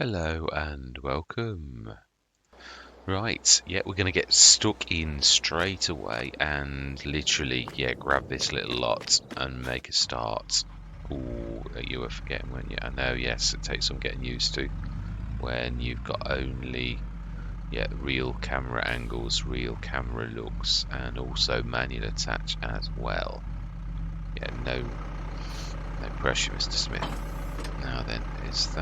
Hello and welcome. Right, yeah, we're going to get stuck in straight away and literally, grab this little lot and make a start. Oh, you were forgetting, weren't you? I know, yes, it takes some getting used to when you've got only, real camera angles, real camera looks, and also manual attach as well. Yeah, no pressure, Mr. Smith. Now then, is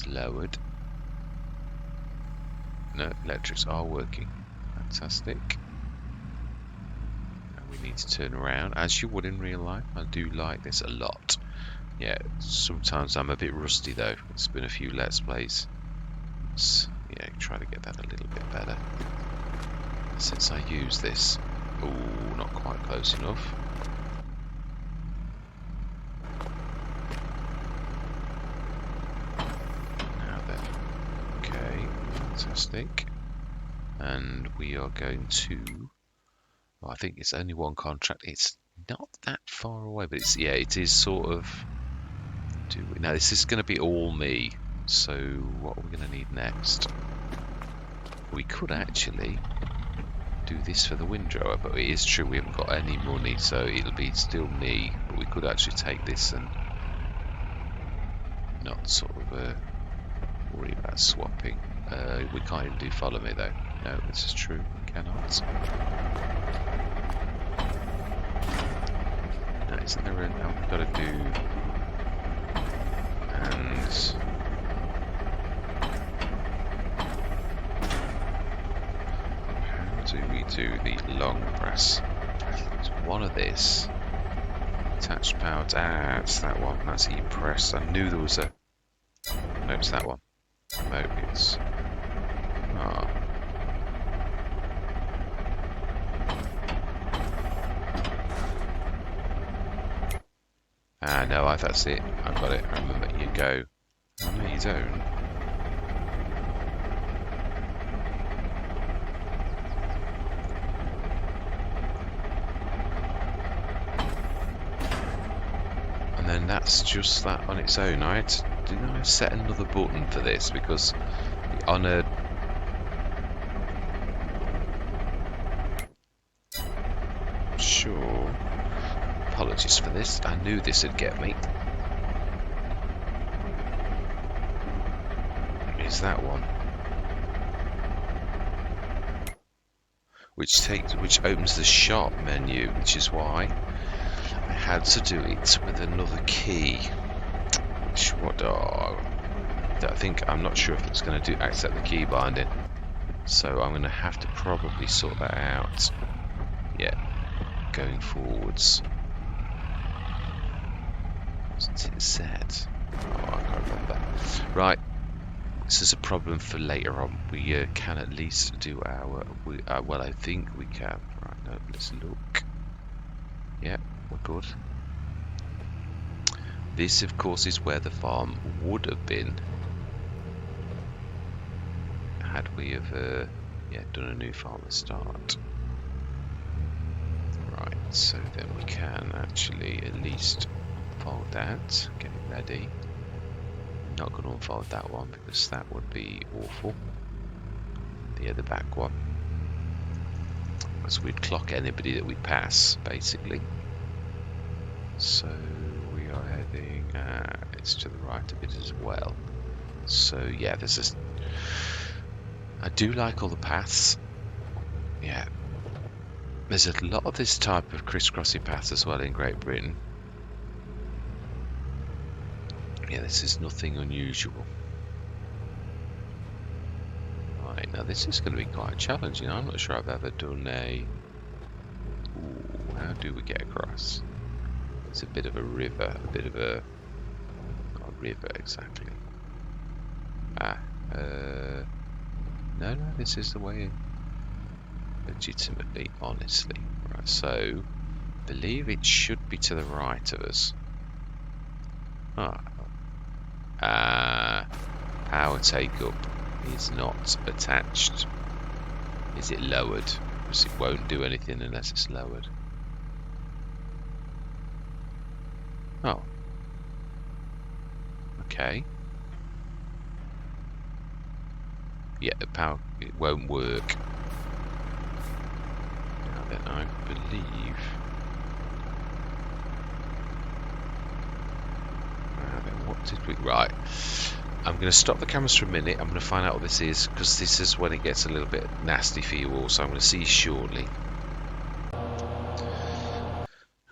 lowered. No, electrics are working. Fantastic. And we need to turn around, as you would in real life. I do like this a lot. Yeah, sometimes I'm a bit rusty though. It's been a few Let's Plays. Yeah, try to get that a little bit better. Since I use this. Oh, not quite close enough. Now then. Okay, fantastic. And we are going to... Well, I think it's only one contract. It's not that far away, but it is sort of... Now, this is going to be all me. So, what are we going to need next? We could actually do this for the windrower, but it is true we haven't got any money, so it'll be still me. But we could actually take this and not sort of worry about swapping. We can't even do follow me though. No, this is true. We cannot. No, isn't there an... Oh, we've got to do... And... How do we do the long press? It's one of this. Attached power. Ah, it's that one. That's E press. I knew there was a... No, it's that one. No, it's... Ah. Ah, no, that's it. I got it. I remember. You go. Oh, no, you don't. And then that's just that on its own. Didn't I set another button for this? Because on a... Sure. Apologies for this. I knew this would get me. Is that one? Which opens the shop menu, which is why I had to do it with another key. I'm not sure if it's going to accept the key binding, so I'm going to have to probably sort that out. Yeah, going forwards. What's it said? Oh, I can't remember. Right, this is a problem for later on. We can at least do our... well, I think we can. Right, no, let's look. Yeah, we're good. This, of course, is where the farm would have been had we have done a new farm at start. Right, so then we can actually at least unfold that, get it ready. Not going to unfold that one because that would be awful. The other back one. Because we'd clock anybody that we pass, basically. So we are heading, it's to the right a bit as well. So yeah, I do like all the paths. Yeah. There's a lot of this type of crisscrossy path as well in Great Britain. Yeah, this is nothing unusual. Right, now this is going to be quite challenging. I'm not sure I've ever done a... Ooh, how do we get across? It's a bit of a river, not a river exactly. No, this is the way in. Legitimately, honestly. Right, so, believe it should be to the right of us. Power take-up is not attached. Is it lowered? Because it won't do anything unless it's lowered. Oh. Okay. Yeah, the power, it won't work. Now then, I believe. Now then, what did we? Right. I'm going to stop the cameras for a minute. I'm going to find out what this is, because this is when it gets a little bit nasty for you all. So I'm going to see you shortly.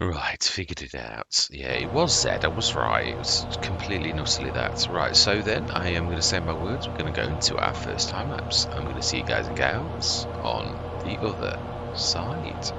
Right, figured it out. Yeah, it was Z. I was right. It was completely and utterly that. Right, so then I am going to say my words. We're going to go into our first time lapse. I'm going to see you guys and gals on the other side.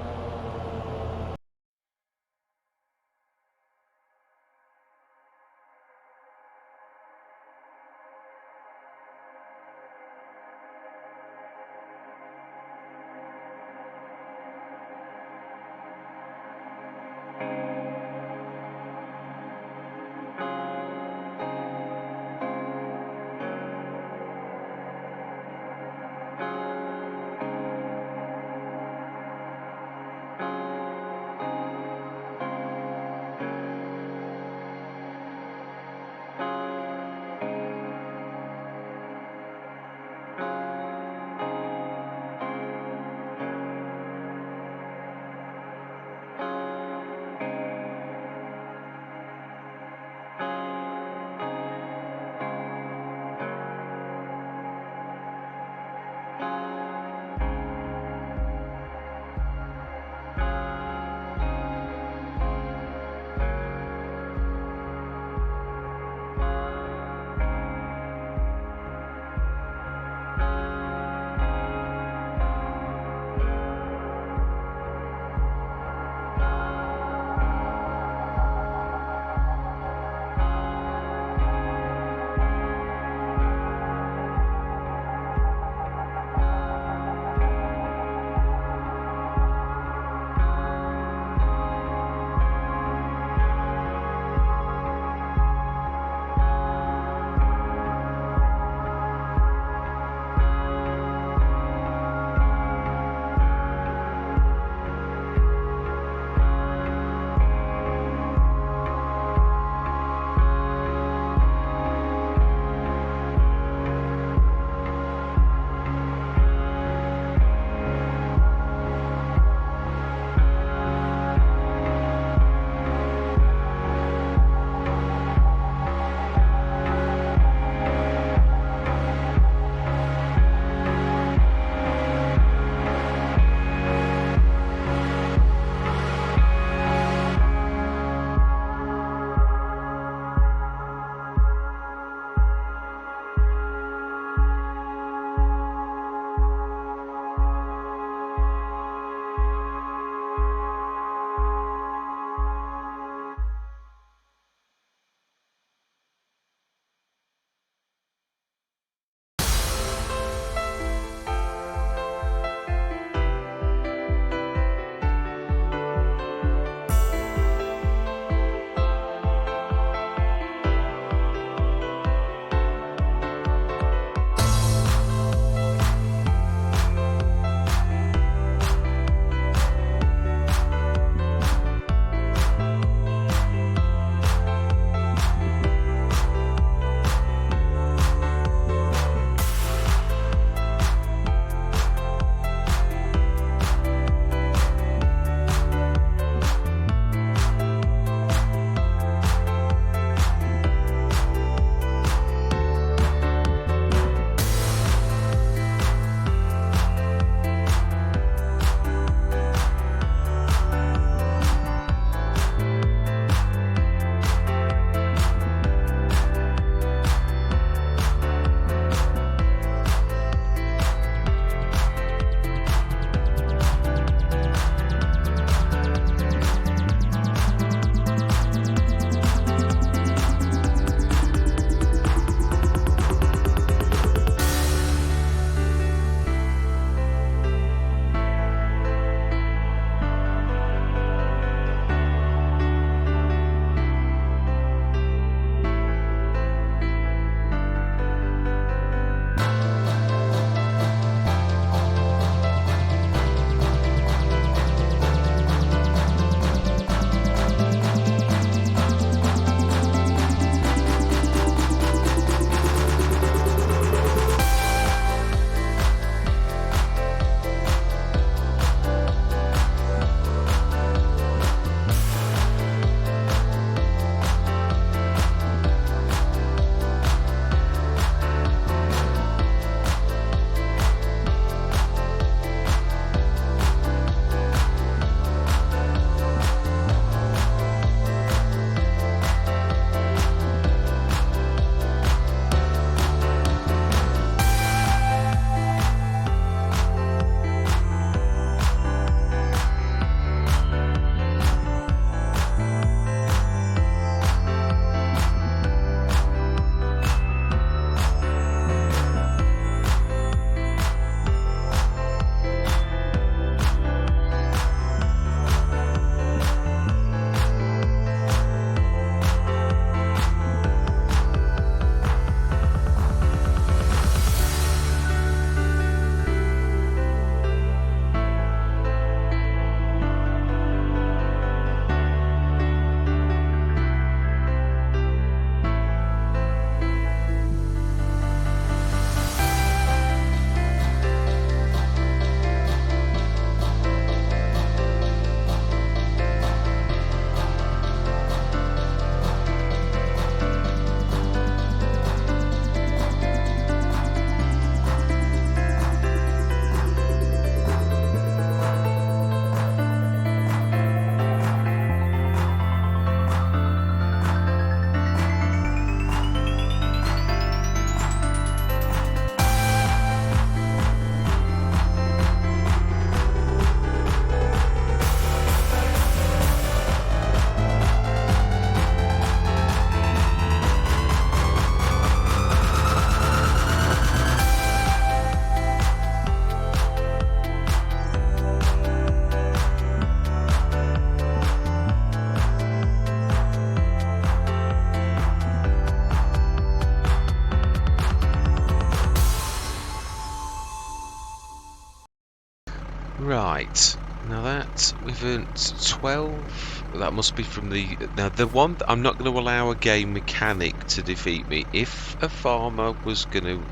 11, 12. That must be from the... Now, the one... I'm not going to allow a game mechanic to defeat me. If a farmer was going to...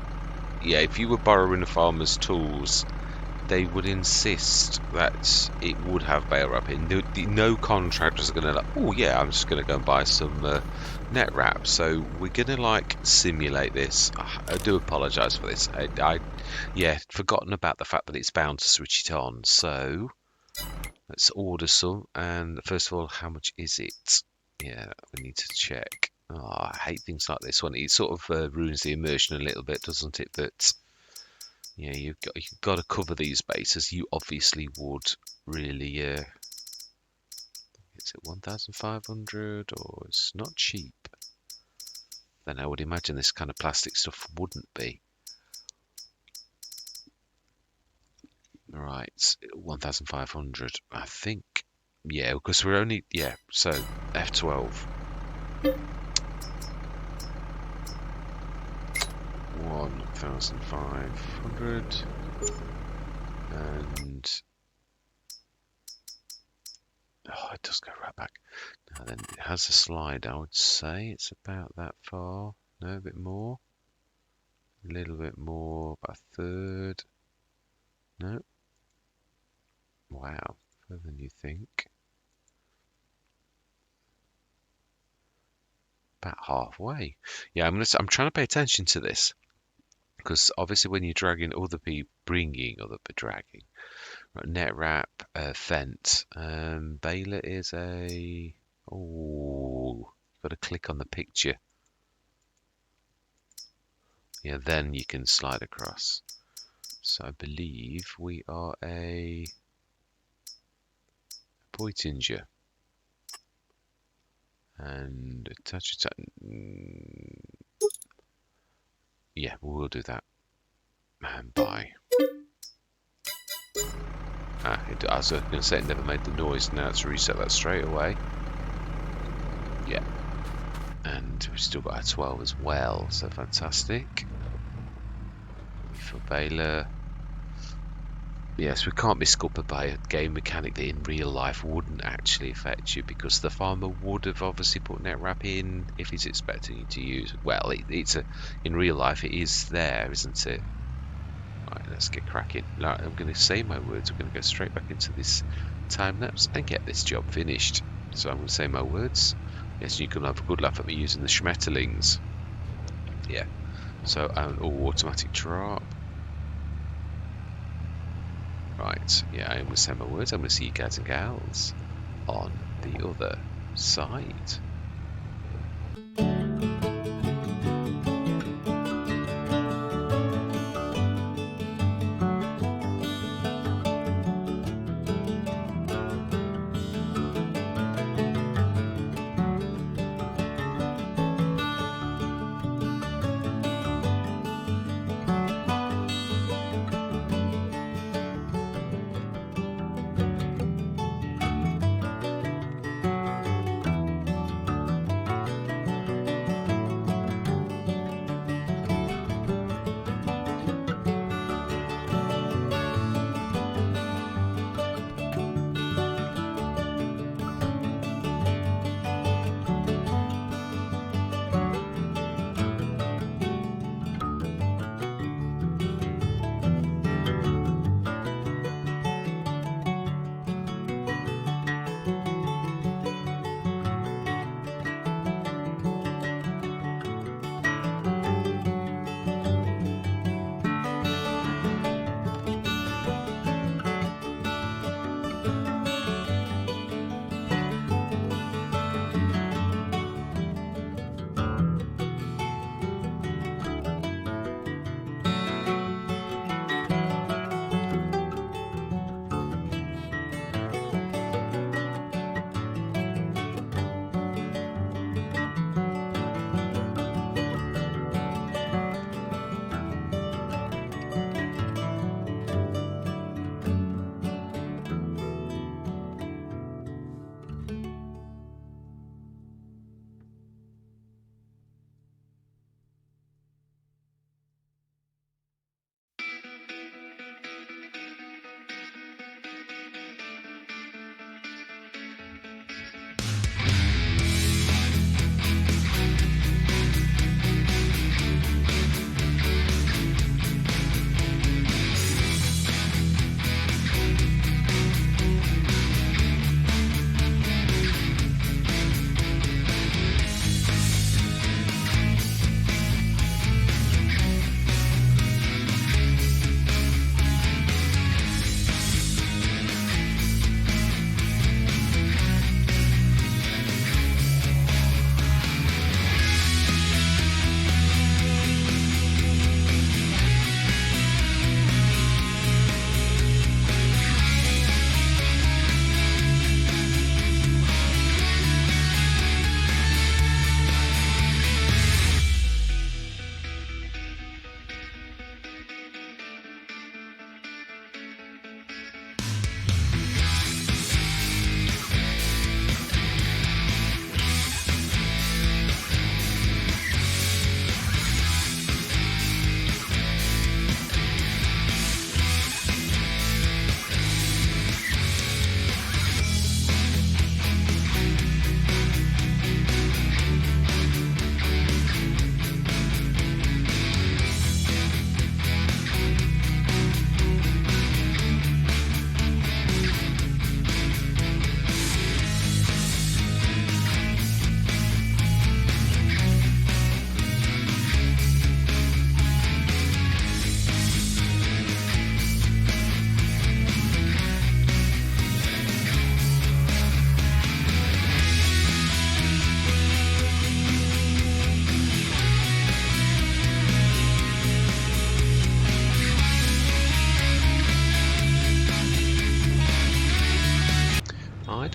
Yeah, if you were borrowing a farmer's tools, they would insist that it would have bale wrapping. No contractors are going to like, oh yeah, I'm just going to go and buy some net wrap. So we're going to like simulate this. I do apologise for this. Yeah, forgotten about the fact that it's bound to switch it on. So let's order some. And first of all, how much is it? Yeah, we need to check. Oh, I hate things like this one. It sort of ruins the immersion a little bit, doesn't it? But yeah, you've got to cover these bases. You obviously would really. Is it 1,500 or it's not cheap? Then I would imagine this kind of plastic stuff wouldn't be. Right, 1,500. I think. Yeah, because we're only So F12. 1,500 and it does go right back. Now then, it has a slide. I would say it's about that far. No, a bit more. A little bit more, about a third. No. Wow, further than you think. About halfway. Yeah, I'm trying to pay attention to this. Because obviously when you're dragging other people, dragging. Right, net wrap, fence. Baler is a... Oh, got to click on the picture. Yeah, then you can slide across. So I believe we are a Poitinger. And attach it. Yeah, we'll do that. And buy. I was going to say it never made the noise. Now let's reset that straight away. Yeah. And we've still got our 12 as well, so fantastic. For Baylor. Yes, we can't be scuppered by a game mechanic that in real life wouldn't actually affect you, because the farmer would have obviously put net wrap in if he's expecting you to use. Well, in real life it is there, isn't it? Right, let's get cracking. Right, I'm going to say my words. We're going to go straight back into this time lapse and get this job finished. So I'm going to say my words. Yes, you can have a good laugh at me using the Schmetterlings. Yeah. So automatic drop. Right, yeah, I'm going to say my words. I'm going to see you guys and gals on the other side.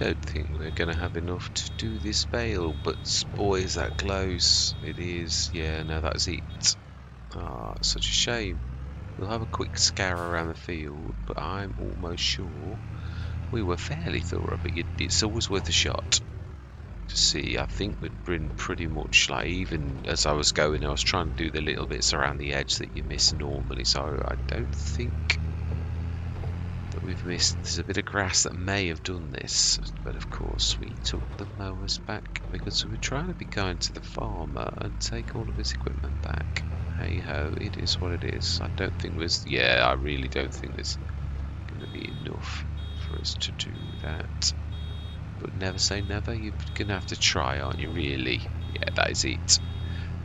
don't think we're going to have enough to do this bale, but boy, is that close. It is. Yeah, no, that's it. Ah, such a shame. We'll have a quick scour around the field, but I'm almost sure we were fairly thorough, but it's always worth a shot to see. I think we'd been pretty much like, even as I was going, I was trying to do the little bits around the edge that you miss normally, so I don't think that we've missed. There's a bit of grass that may have done this, but of course we took the mowers back because we were trying to be kind to the farmer and take all of his equipment back. Hey ho, it is what it is. I don't think there's, yeah, I really don't think there's going to be enough for us to do that. But never say never. You're going to have to try, aren't you, really? Yeah, that is it.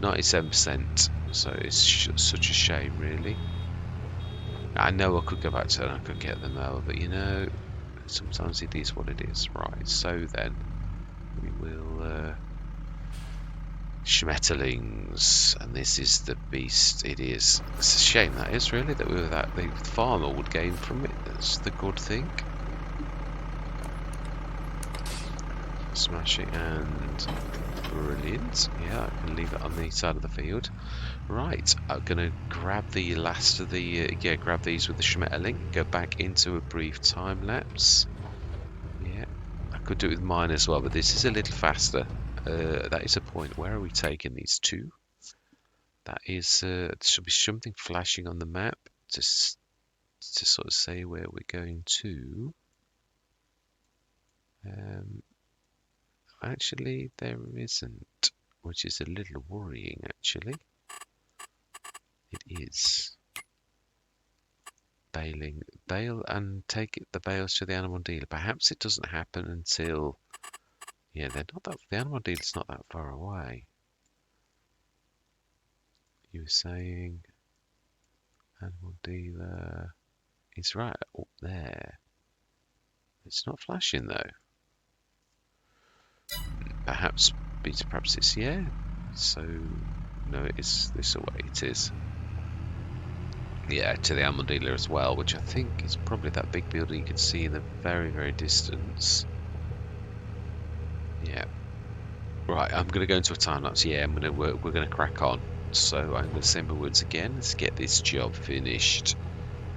97%. So it's such a shame, really. I know I could go back to it and I could get the mower, but you know, sometimes it is what it is. Right, so then we will Schmetterlings, and this is the beast. It is. It's a shame that is, really, that we were that the farmer would gain from it. That's the good thing. Smashing and brilliant. Yeah, I can leave it on the side of the field. Right, I'm gonna grab the last of the grab these with the Schmetterling. Go back into a brief time lapse. Yeah, I could do it with mine as well, but this is a little faster. That is a point. Where are we taking these to? That is, there should be something flashing on the map to sort of say where we're going to. Actually, there isn't, which is a little worrying, actually. It is. Bale and take the bales to the animal dealer. Perhaps it doesn't happen until... Yeah, they're not that... The animal dealer's not that far away. You were saying... Animal dealer... It's right up there. It's not flashing, though. Perhaps it's... Yeah. So... No, it is this way. It is. Yeah, to the animal dealer as well, which I think is probably that big building you can see in the very, very distance. Yeah. Right, I'm going to go into a time lapse. Yeah, we're going to crack on. So I'm going to say my words again. Let's get this job finished.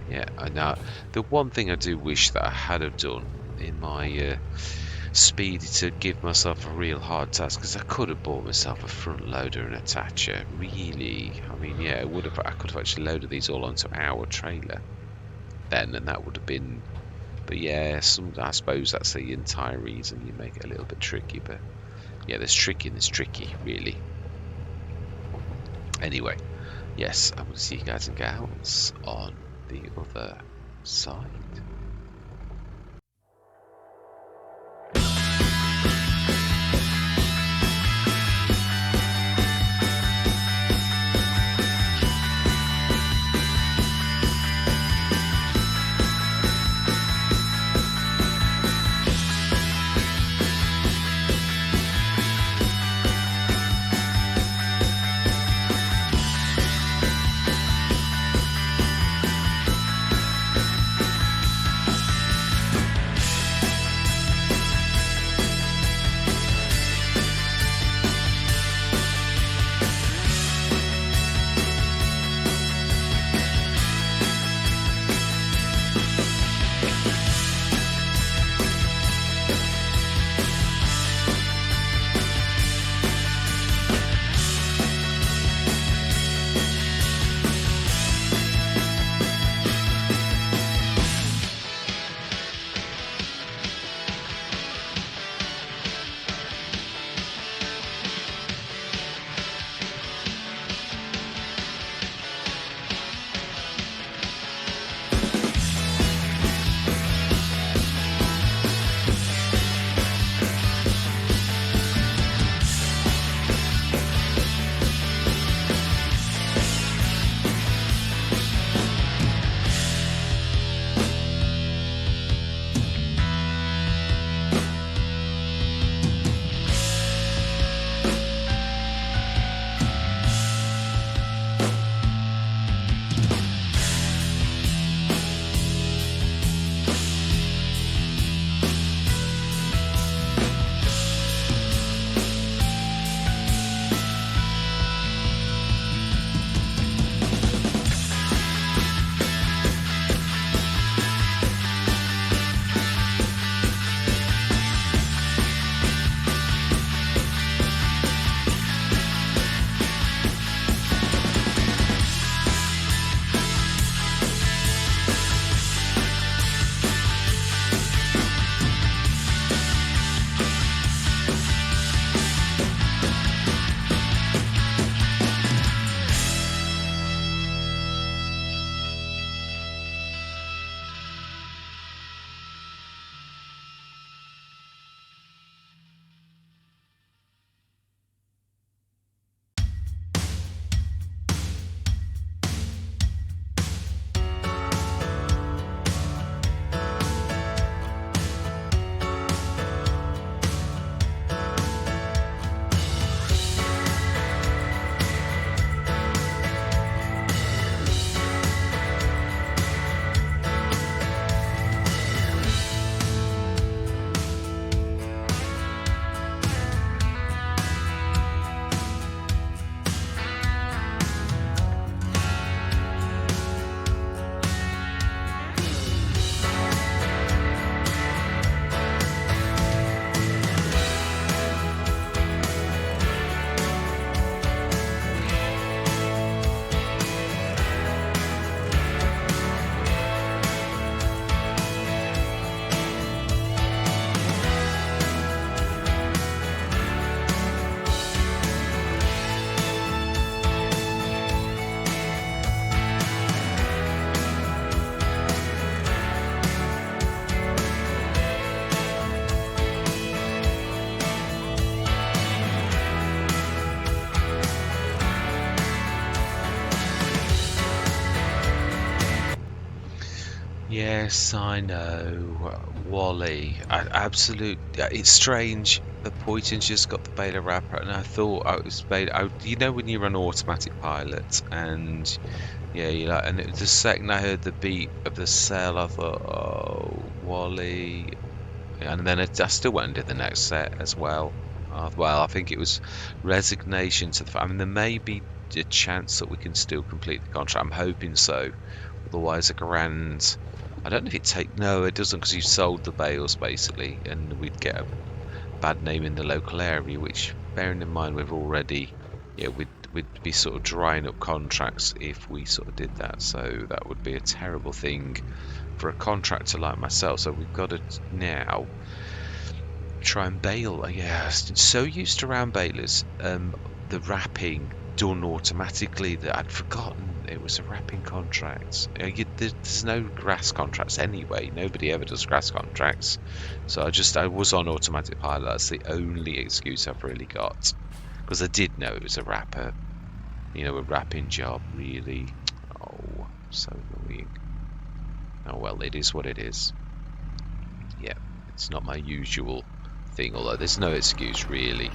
Yeah, now the one thing I do wish that I had have done in my speed to give myself a real hard task, because I could have bought myself a front loader and attacher. Really, I mean, yeah, I could have actually loaded these all onto our trailer then, and that would have been. But yeah, I suppose that's the entire reason you make it a little bit tricky. But yeah, there's tricky and there's tricky, really. Anyway, yes, I'm going to see you guys and gals on the other side. Yes, I know, Wally. It's strange. The Poyton's just got the beta wrapper, and I thought I was beta. You know when you're on automatic pilot, and yeah, you like, and it was the second I heard the beat of the cell, I thought, oh, Wally. And then I still went and did the next set as well. Well, I think it was resignation to the. I mean, there may be a chance that we can still complete the contract. I'm hoping so. Otherwise, a grand. I don't know if it take. No, it doesn't because you sold the bales basically, and we'd get a bad name in the local area. Which, bearing in mind, we've already. Yeah, we'd be sort of drying up contracts if we sort of did that. So that would be a terrible thing for a contractor like myself. So we've got to now try and bail. Yeah, so used to round balers, the wrapping done automatically that I'd forgotten it was a wrapping contract. There's no grass contracts anyway. Nobody ever does grass contracts. So I was on automatic pilot. That's the only excuse I've really got because I did know it was a wrapper. You know, a wrapping job really. Oh, so annoying. Oh well, it is what it is. Yeah, it's not my usual thing, although there's no excuse really.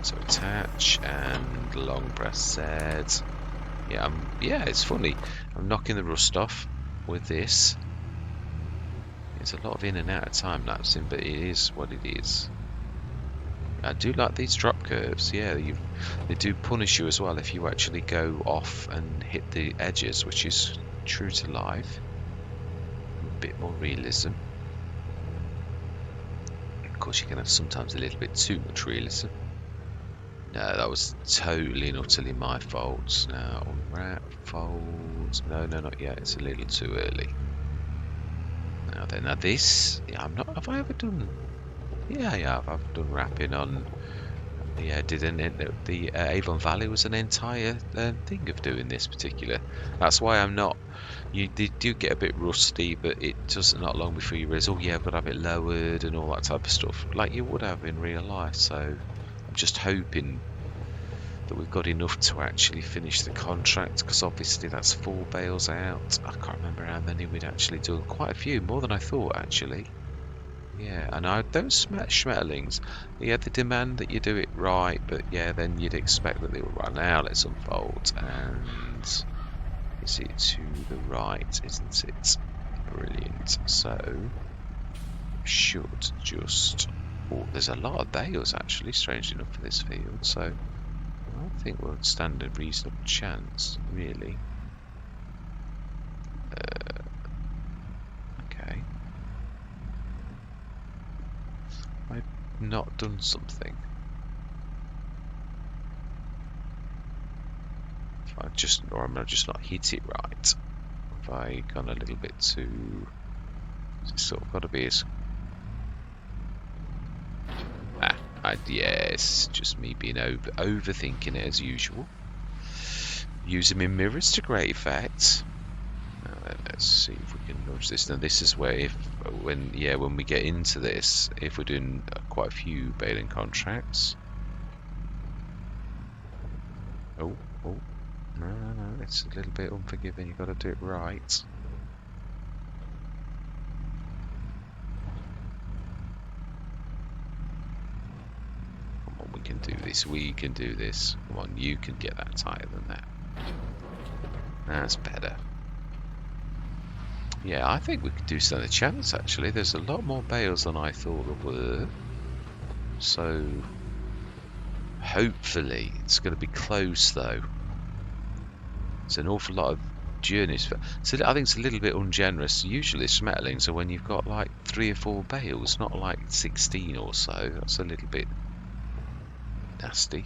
So attach and long press Z. Yeah, it's funny. I'm knocking the rust off with this. It's a lot of in and out of time lapsing, but it is what it is. I do like these drop curves. Yeah, they do punish you as well if you actually go off and hit the edges, which is true to life. A bit more realism. Of course, you can have sometimes a little bit too much realism. No, that was totally and utterly my fault. Now, unwrap, fold. No, not yet. It's a little too early. Now this. Yeah, I'm not. Have I ever done? Yeah, I have. I've done wrapping on. Yeah, the Avon Valley was an entire thing of doing this particular. That's why I'm not. They do get a bit rusty, but it doesn't not long before you realise, oh yeah, I've got to have it lowered and all that type of stuff, like you would have in real life. So I'm just hoping that we've got enough to actually finish the contract, because obviously that's 4 bales out. I can't remember how many we'd actually done. Quite a few, more than I thought actually. Yeah, and I don't schmetterlings. Yeah, they demand that you do it right, but yeah, then you'd expect that they will run out. Let's unfold, and is it to the right, isn't it? Brilliant. So, should just... Oh, there's a lot of bales actually, strangely enough, for this field, so I think we'll stand a reasonable chance, really. Okay. I've not done something. I've just not hit it right. Have I gone a little bit too... It's sort of got to be as... yes, just me being overthinking it as usual. Using my mirrors to great effect. Let's see if we can nudge this. Now this is where when we get into this, if we're doing quite a few baling contracts. Oh, no, it's a little bit unforgiving. You've got to do it right. We can do this. Come on, you can get that tighter than that. That's better. Yeah, I think we could do stand a chance actually. There's a lot more bales than I thought there were. So, hopefully, it's going to be close though. It's an awful lot of journeys. So I think it's a little bit ungenerous. Usually schmetterlings are when you've got like 3 or 4 bales, not like 16 or so. That's a little bit nasty.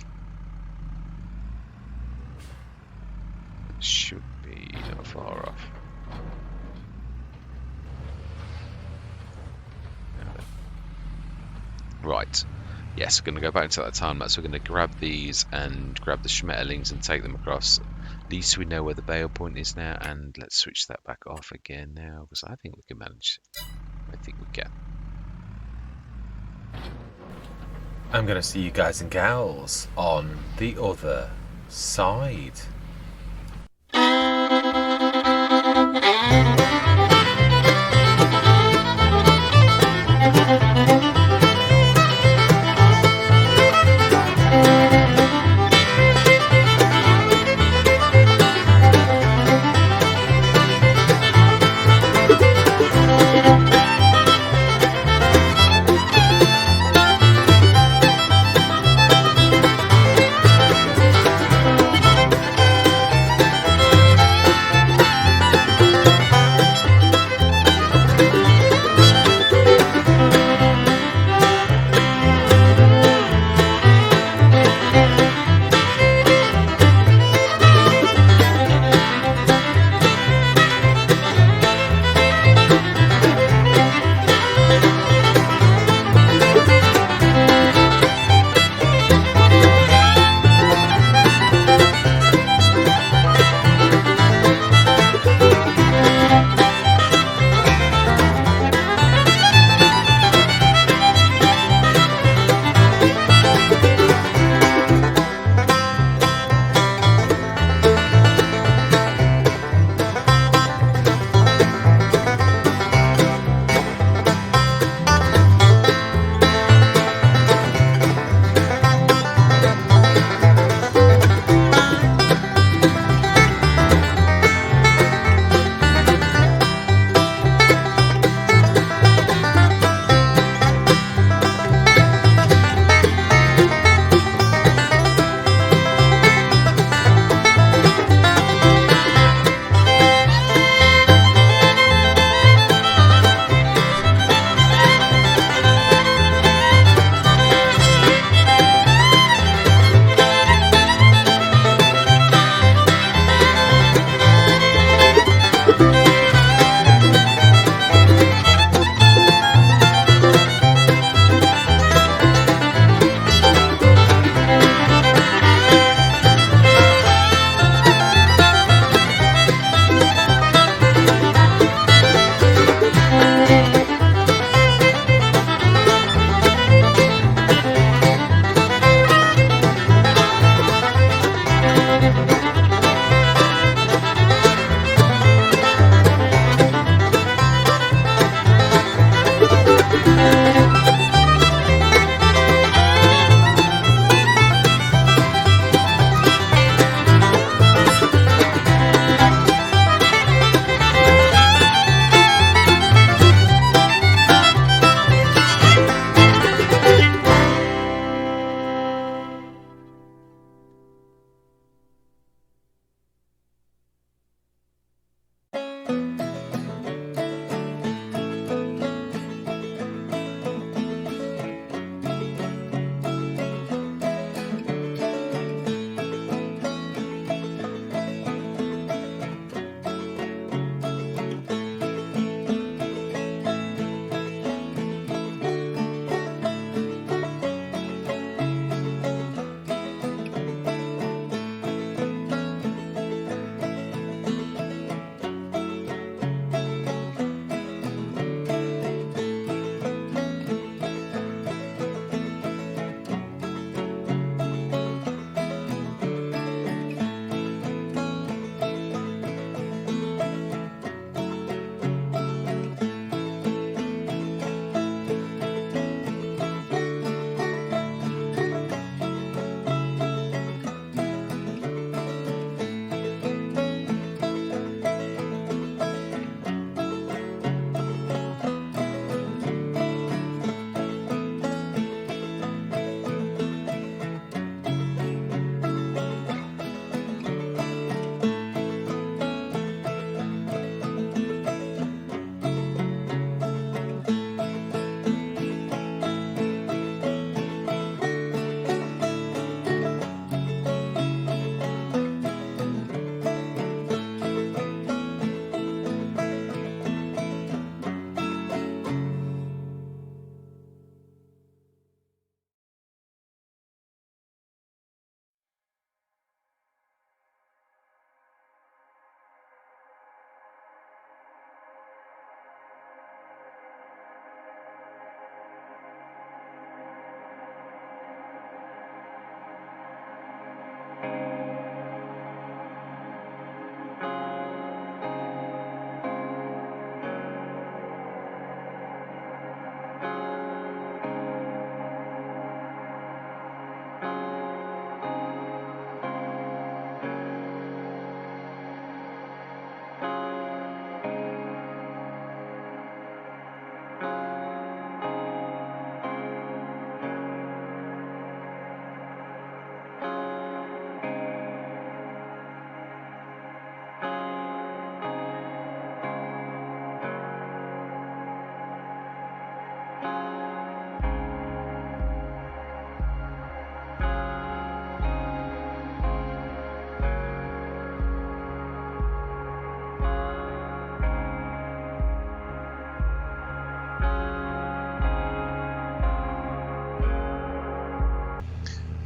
It should be not far off. Right. Yes, we're going to go back to that time lapse. We're going to grab these and grab the schmetterlings and take them across. At least we know where the bale point is now, and let's switch that back off again now, because I think we can manage it. I think we can. I'm going to see you guys and gals on the other side.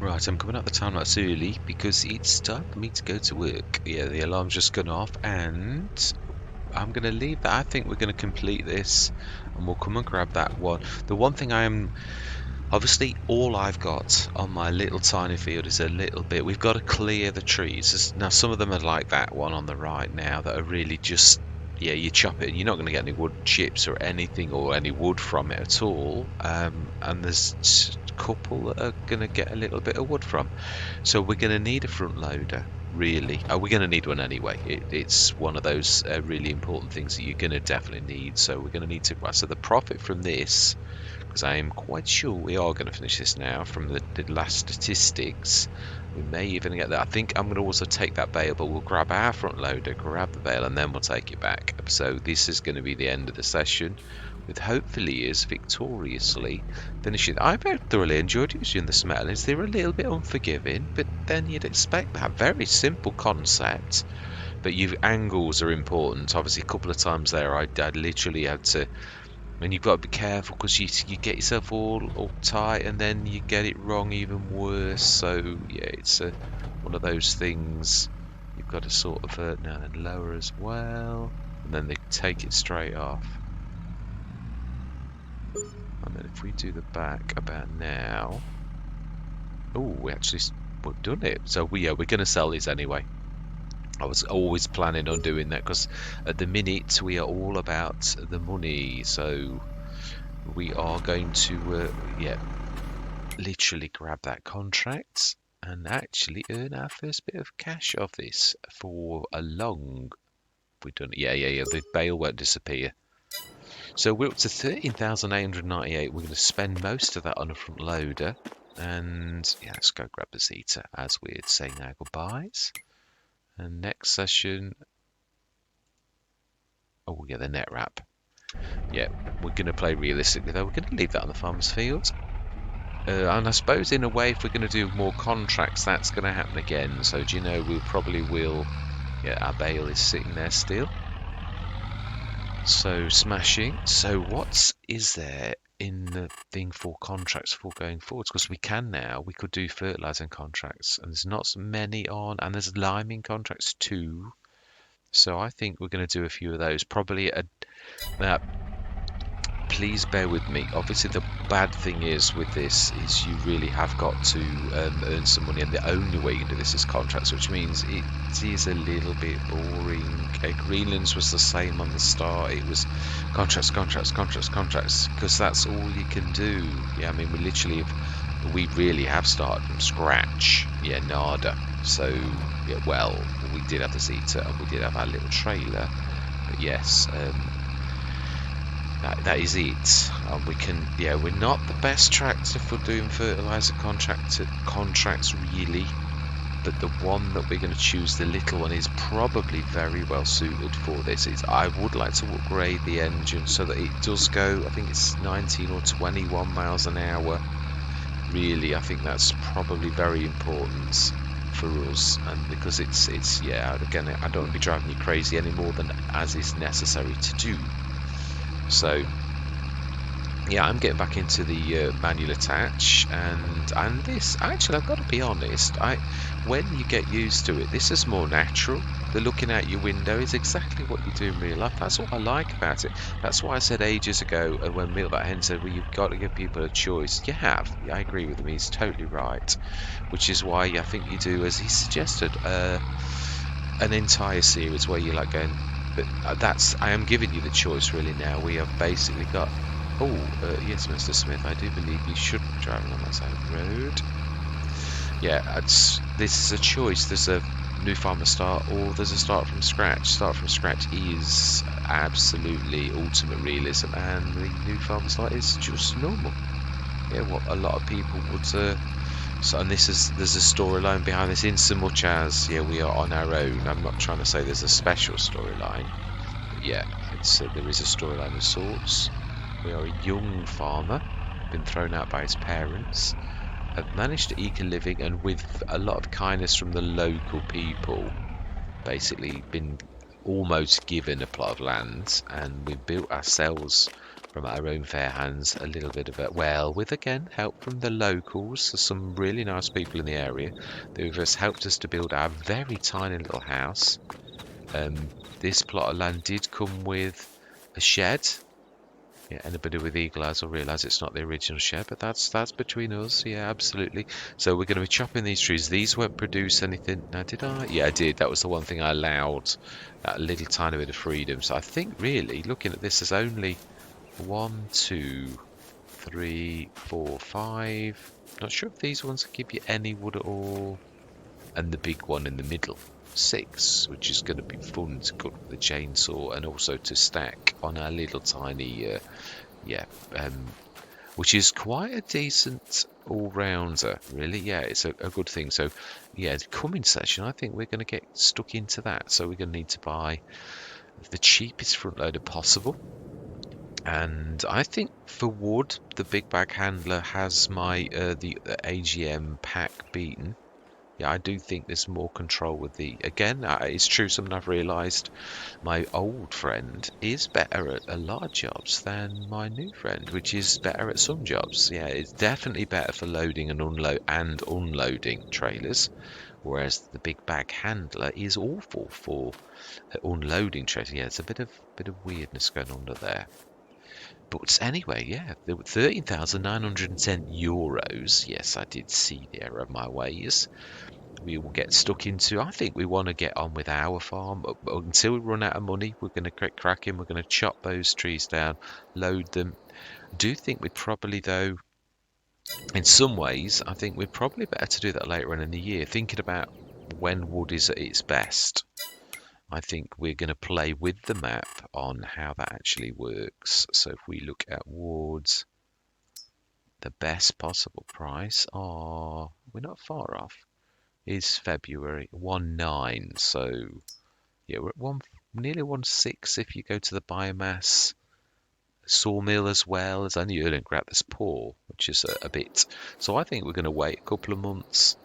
Right, I'm coming out the time that's early because it's time for me to go to work. Yeah, the alarm's just gone off and I'm going to leave that. I think we're going to complete this and we'll come and grab that one. The one thing I am obviously, all I've got on my little tiny field is a little bit. We've got to clear the trees. Now, some of them are like that one on the right now that are really just, yeah, you chop it and you're not going to get any wood chips or anything or any wood from it at all. And there's a couple that are going to get a little bit of wood from. So we're going to need a front loader. Really, we're going to need one anyway. It's one of those really important things that you're going to definitely need. So we're going to need to. So the profit from this, because I am quite sure we are going to finish this now from the last statistics. We may even get that. I think I'm going to also take that bale, but we'll grab our front loader, grab the bale, and then we'll take it back. So this is going to be the end of the session, with hopefully us victoriously finishing. I very thoroughly enjoyed using the smellies. They were a little bit unforgiving, but then you'd expect that. Very simple concept, but angles are important. Obviously, a couple of times there, I literally had to. And you've got to be careful because you get yourself all uptight and then you get it wrong even worse. So yeah, it's one of those things. You've got to sort of now and lower as well, and then they take it straight off. And then if we do the back about now, oh, we've done it. So we're going to sell these anyway. I was always planning on doing that because at the minute we are all about the money. So we are going to, literally grab that contract and actually earn our first bit of cash off this for a long. We've done it. Yeah. The bale won't disappear. So we're up to 13,898. We're going to spend most of that on a front loader. And yeah, let's go grab the Zeta as we're saying our goodbyes. And next session. Oh, yeah, the net wrap. Yeah, we're going to play realistically though. We're going to leave that on the farmer's field. And I suppose in a way, if we're going to do more contracts, that's going to happen again. So do you know, we probably will. Yeah, our bale is sitting there still. So smashing. So what is there in the thing for contracts for going forwards? Because we can now. We could do fertilizing contracts, and there's not so many on, and there's liming contracts too. So I think we're going to do a few of those. Probably please bear with me. Obviously, the bad thing is with this is you really have got to earn some money, and the only way you can do this is contracts, which means it is a little bit boring. Greenland's was the same on the start. It was contracts, because that's all you can do. Yeah, I mean, we really have started from scratch. Yeah, nada. So, yeah, well, we did have the Zeta, and we did have our little trailer, but yes. That is it. We can, we're not the best tractor for doing fertilizer contracts really, but the one that we're going to choose, the little one, is probably very well suited for this. I would like to upgrade the engine so that it does go, I think it's 19 or 21 miles an hour. Really, I think that's probably very important for us, and because it's again, I don't want to be driving you crazy any more than as is necessary to do. So yeah, I'm getting back into the manual attach, and this actually, I've got to be honest, when you get used to it, this is more natural. The looking out your window is exactly what you do in real life. That's what I like about it. That's why I said ages ago when Milk Hen said, well, you've got to give people a choice. You have. I agree with him. He's totally right. Which is why I think you do, as he suggested, an entire series where you're like going, but I am giving you the choice really now. We have basically got, yes, Mr. Smith, I do believe you shouldn't be driving on that side of the road. Yeah, this is a choice. There's a new farmer start, or there's a start from scratch. Start from scratch is absolutely ultimate realism, and the new farmer start is just normal. Yeah, what a lot of people would. So, and there's a storyline behind this, in so much as we are on our own. I'm not trying to say there's a special storyline, but yeah, there is a storyline of sorts. We are a young farmer, been thrown out by his parents, have managed to eke a living, and with a lot of kindness from the local people, basically been almost given a plot of land, and we built ourselves from our own fair hands a little bit of it. Well, with again help from the locals, some really nice people in the area who have helped us to build our very tiny little house. This plot of land did come with a shed. Yeah, anybody with eagle eyes will realise it's not the original shed, but that's between us. Yeah, absolutely. So we're going to be chopping these trees. These won't produce anything. Now, did I? Yeah, I did. That was the one thing I allowed, that little tiny bit of freedom. So I think really looking at this, there's only 1, 2, 3, 4, 5. Not sure if these ones give you any wood at all. And the big one in the middle, 6, which is going to be fun to cut with the chainsaw and also to stack on our little tiny, yeah, which is quite a decent all-rounder, really. Yeah, it's a good thing. So, yeah, the coming session, I think we're going to get stuck into that. So we're going to need to buy the cheapest front loader possible. And I think for wood, the big bag handler has my the AGM pack beaten. Yeah, I do think there's more control with the. Again, it's true. Something I've realised. My old friend is better at a lot of jobs than my new friend, which is better at some jobs. Yeah, it's definitely better for loading and unloading trailers, whereas the big bag handler is awful for unloading trailers. Yeah, it's a bit of weirdness going on there. But anyway, yeah, there were €13,910. Yes, I did see the error of my ways. We will get stuck into. I think we want to get on with our farm until we run out of money. We're going to get cracking. We're going to chop those trees down, load them. I do think we'd probably, though, in some ways, I think we're probably better to do that later on in the year. Thinking about when wood is at its best, I think we're going to play with the map on how that actually works. So if we look at woods, the best possible price, we're not far off, is February 1.9. So yeah, we're at nearly 1.6 if you go to the biomass sawmill as well. As only earning crap that's poor, which is a bit. So I think we're going to wait a couple of months.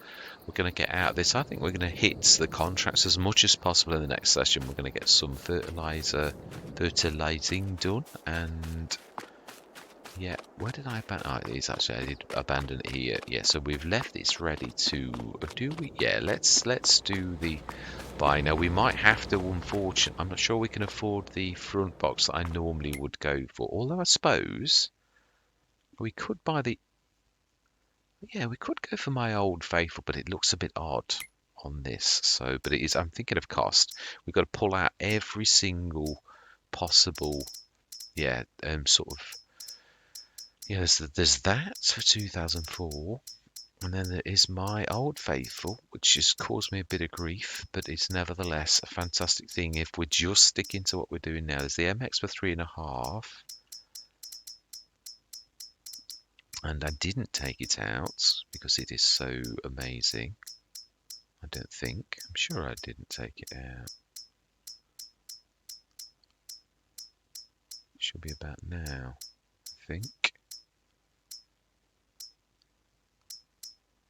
We're going to get out of this. I think we're going to hit the contracts as much as possible in the next session. We're going to get some fertilizing done. And yeah, where did I abandon? Oh, it's actually, I did abandon it here. Yeah, so we've left this ready to do we? Yeah, let's do the buy. Now we might have to, unfortunately, I'm not sure we can afford the front box that I normally would go for. Although I suppose we could buy the. Yeah, we could go for my old faithful, but it looks a bit odd on this. So, but it is. I'm thinking of cost. We've got to pull out every single possible. Yeah, sort of. Yeah, there's that for 2004. And then there is my old faithful, which has caused me a bit of grief, but it's nevertheless a fantastic thing if we're just sticking to what we're doing now. There's the MX for 3.5, and I didn't take it out because it is so amazing. I don't think. I'm sure I didn't take it out. It should be about now, I think.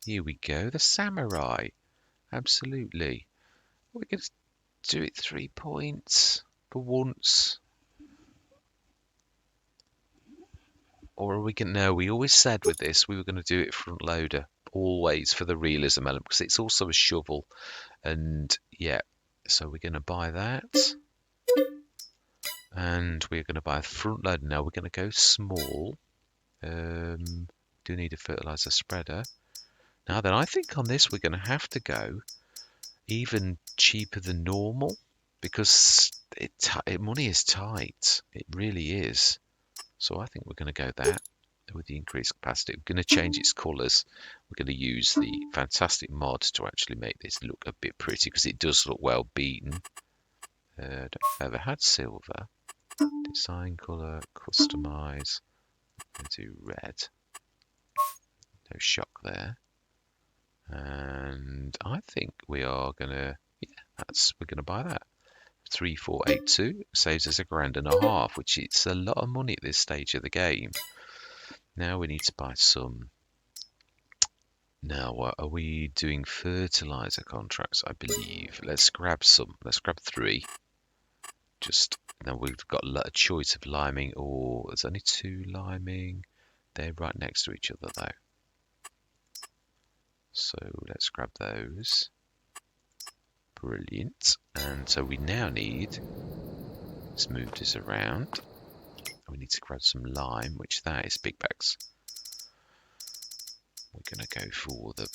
Here we go, the samurai. Absolutely. We're going to do it 3 points for once. Or are we going to? No, we always said with this we were going to do it front loader, always for the realism element, because it's also a shovel. And yeah, so we're going to buy that. And we're going to buy a front loader. Now we're going to go small. Do need a fertilizer spreader. Now then, I think on this we're going to have to go even cheaper than normal, because money is tight. It really is. So I think we're going to go that with the increased capacity. We're going to change its colours. We're going to use the fantastic mod to actually make this look a bit pretty, because it does look well beaten. I don't know if I ever had silver. Design colour, customise. Do red. No shock there. And I think we are going to, yeah, we're going to buy that. 3482 saves us £1.5 grand, which is a lot of money at this stage of the game. Now we need to buy some. Now, are we doing fertilizer contracts? I believe. Let's grab some. Let's grab 3. just now we've got a choice of liming, or there's only 2 liming. They're right next to each other though. So let's grab those. Brilliant. And so we now need, let's move this around. We need to grab some lime, which that is big bags. We're going to go for the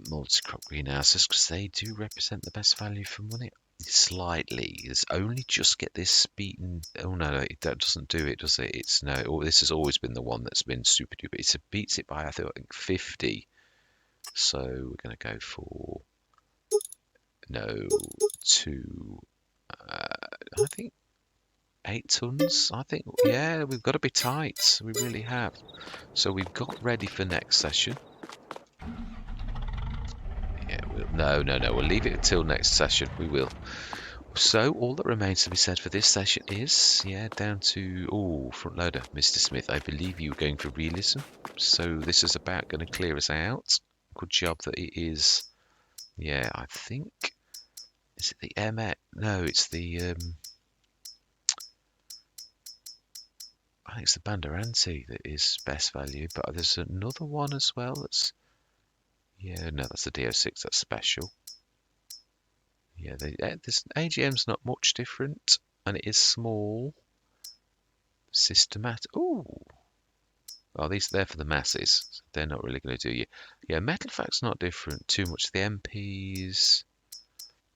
multi-crop greenhouses because they do represent the best value for money. Slightly. It's only just get this beaten. Oh no, that doesn't do it, does it? It's no. Oh, this has always been the one that's been super duper. It beats it by I think 50. So we're going to go for no 2. I think 8 tons. I think yeah, we've got to be tight. We really have. So we've got ready for next session. Yeah, no. We'll leave it until next session. We will. So all that remains to be said for this session is, yeah, down to, front loader, Mr. Smith. I believe you were going for realism. So this is about going to clear us out. Good job that it is, yeah, I think, is it the MX? No, it's the, I think it's the Banderanti that is best value. But there's another one as well that's, yeah, no, that's the DO6, that's special. Yeah, this AGM's not much different, and it is small. Systematic. Ooh. Well, these are there for the masses. So they're not really going to do you. Yeah, Metal Fact's not different too much. The MPs.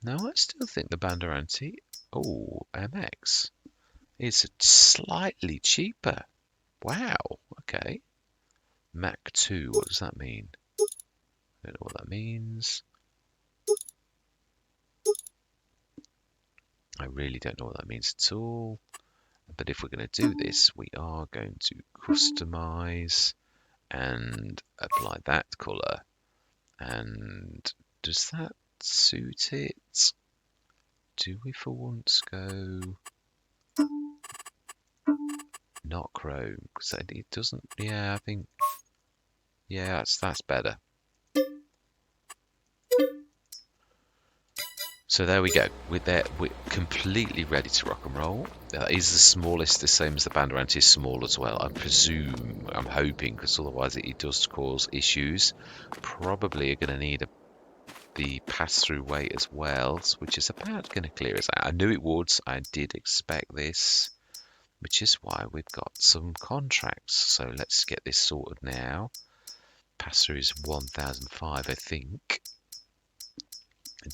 No, I still think the Banderanti. Oh, MX is slightly cheaper. Wow. Okay. Mac 2. What does that mean? I don't know what that means. I really don't know what that means at all. But if we're going to do this, we are going to customize and apply that color. And does that suit it? Do we for once go not chrome? Because it doesn't. Yeah, I think. Yeah, that's better. So there we go. We're completely ready to rock and roll. That is the smallest, the same as the Banderanti is small as well. I presume, I'm hoping, because otherwise it does cause issues. Probably are going to need the pass-through weight as well, which is about going to clear us out. I knew it would. I did expect this, which is why we've got some contracts. So let's get this sorted now. Pass-through is 1005, I think.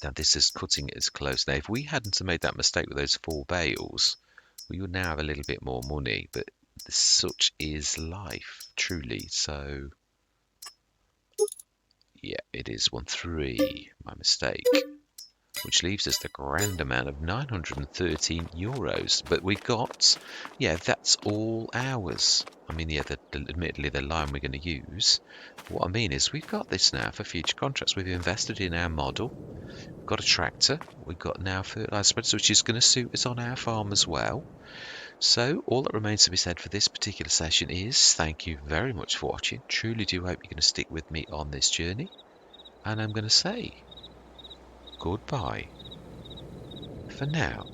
Now this is cutting it as close. Now if we hadn't made that mistake with those 4 bales, we would now have a little bit more money, but such is life, truly. So yeah, it is 1-3, my mistake, which leaves us the grand amount of 913 euros. But we've got, yeah, that's all ours. I mean, yeah, admittedly the line we're going to use. What I mean is we've got this now for future contracts. We've invested in our model. We've got a tractor. We've got now fertilizer spreaders, which is going to suit us on our farm as well. So all that remains to be said for this particular session is thank you very much for watching. Truly do hope you're going to stick with me on this journey. And I'm going to say goodbye for now.